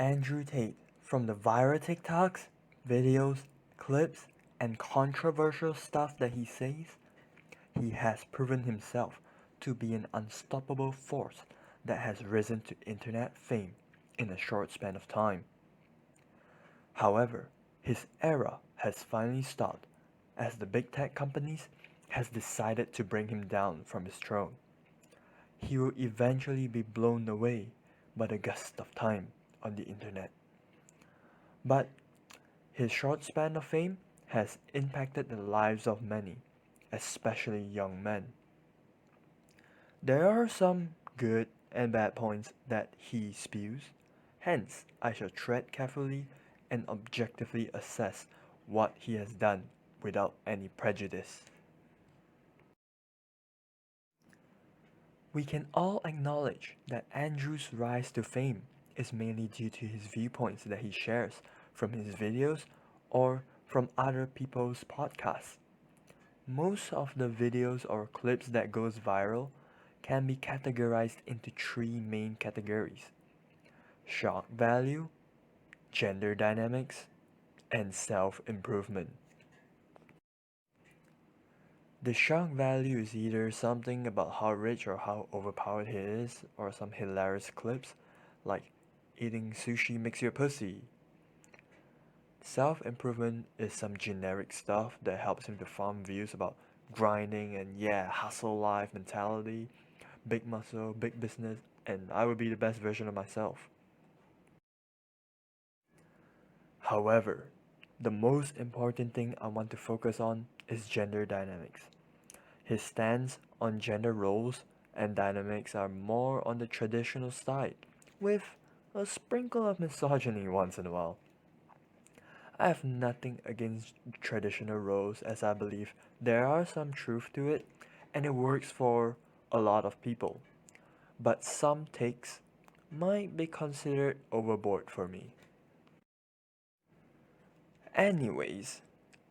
Andrew Tate, from the viral TikToks, videos, clips, and controversial stuff that he says, he has proven himself to be an unstoppable force that has risen to internet fame in a short span of time. However, his era has finally stopped as the big tech companies has decided to bring him down from his throne. He will eventually be blown away by the gust of time on the internet. But his short span of fame has impacted the lives of many, especially young men. There are some good and bad points that he spews, hence I shall tread carefully and objectively assess what he has done without any prejudice. We can all acknowledge that Andrew's rise to fame is mainly due to his viewpoints that he shares from his videos or from other people's podcasts. Most of the videos or clips that goes viral can be categorized into three main categories: shock value, gender dynamics, and self-improvement. The shock value is either something about how rich or how overpowered he is, or some hilarious clips like eating sushi makes you a pussy. Self improvement is some generic stuff that helps him to farm views about grinding and yeah, hustle life mentality, big muscle, big business, and I would be the best version of myself. However, the most important thing I want to focus on is gender dynamics. His stance on gender roles and dynamics are more on the traditional side, with a sprinkle of misogyny once in a while. I have nothing against traditional roles as I believe there are some truth to it and it works for a lot of people, but some takes might be considered overboard for me. Anyways,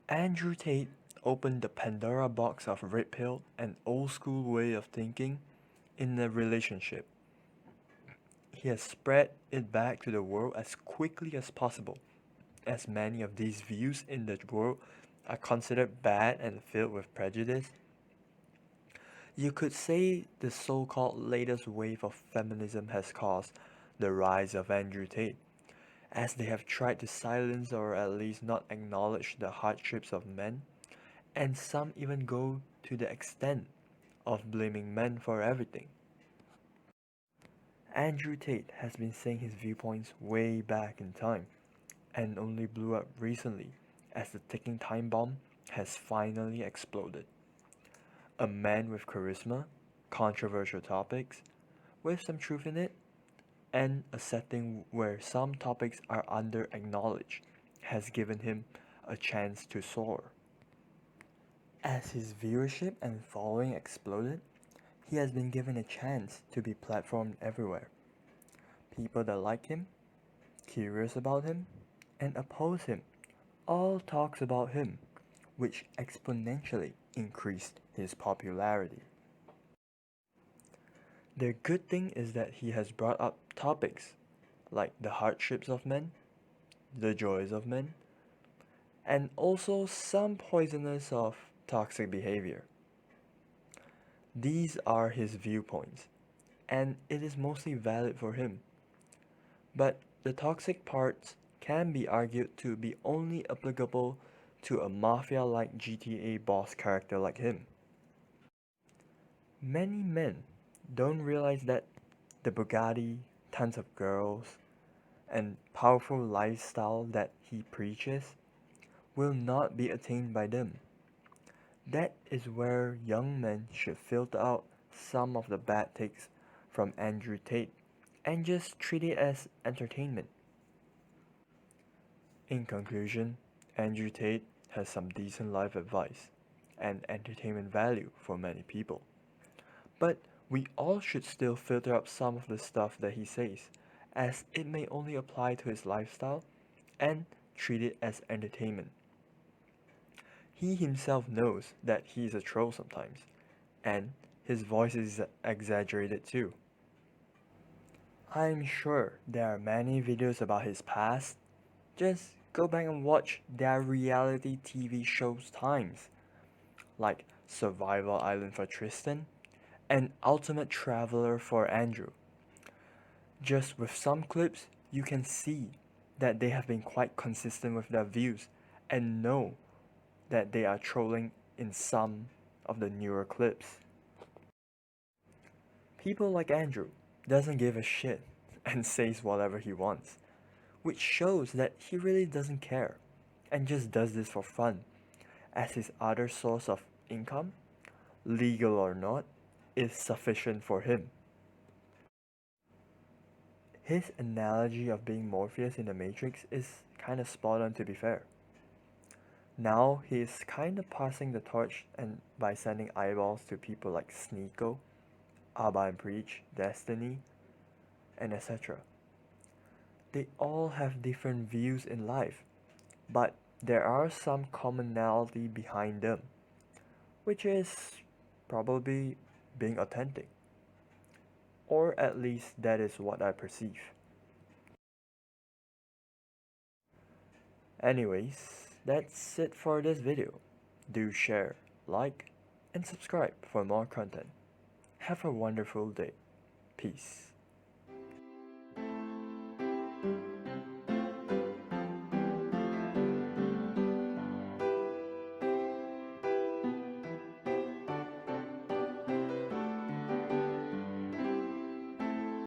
Andrew Tate opened the Pandora box of red pill and old school way of thinking in a relationship. He has spread it back to the world as quickly as possible, as many of these views in the world are considered bad and filled with prejudice. You could say the so-called latest wave of feminism has caused the rise of Andrew Tate, as they have tried to silence or at least not acknowledge the hardships of men, and some even go to the extent of blaming men for everything. Andrew Tate has been saying his viewpoints way back in time and only blew up recently as the ticking time bomb has finally exploded. A man with charisma, controversial topics, with some truth in it, and a setting where some topics are under acknowledged has given him a chance to soar. As his viewership and following exploded, he has been given a chance to be platformed everywhere. People that like him, curious about him, and oppose him all talks about him, which exponentially increased his popularity. The good thing is that he has brought up topics like the hardships of men, the joys of men, and also some poisonous of toxic behavior. These are his viewpoints, and it is mostly valid for him. But the toxic parts can be argued to be only applicable to a mafia like GTA boss character like him. Many men don't realize that the Bugatti, tons of girls, and powerful lifestyle that he preaches will not be attained by them. That is where young men should filter out some of the bad takes from Andrew Tate and just treat it as entertainment. In conclusion, Andrew Tate has some decent life advice and entertainment value for many people. But we all should still filter up some of the stuff that he says, as it may only apply to his lifestyle and treat it as entertainment. He himself knows that he is a troll sometimes, and his voice is exaggerated too. I'm sure there are many videos about his past. Just go back and watch their reality TV shows times, like Survival Island for Tristan and Ultimate Traveler for Andrew. Just with some clips, you can see that they have been quite consistent with their views and know that they are trolling in some of the newer clips. People like Andrew doesn't give a shit and says whatever he wants, which shows that he really doesn't care and just does this for fun, as his other source of income, legal or not, is sufficient for him. His analogy of being Morpheus in the Matrix is kinda spot on, to be fair. Now he is kinda passing the torch and by sending eyeballs to people like Sneeko, Abba and Preach, Destiny, and etc. They all have different views in life, but there are some commonality behind them, which is probably being authentic. Or at least that is what I perceive. Anyways, that's it for this video. Do share, like, and subscribe for more content. Have a wonderful day. Peace.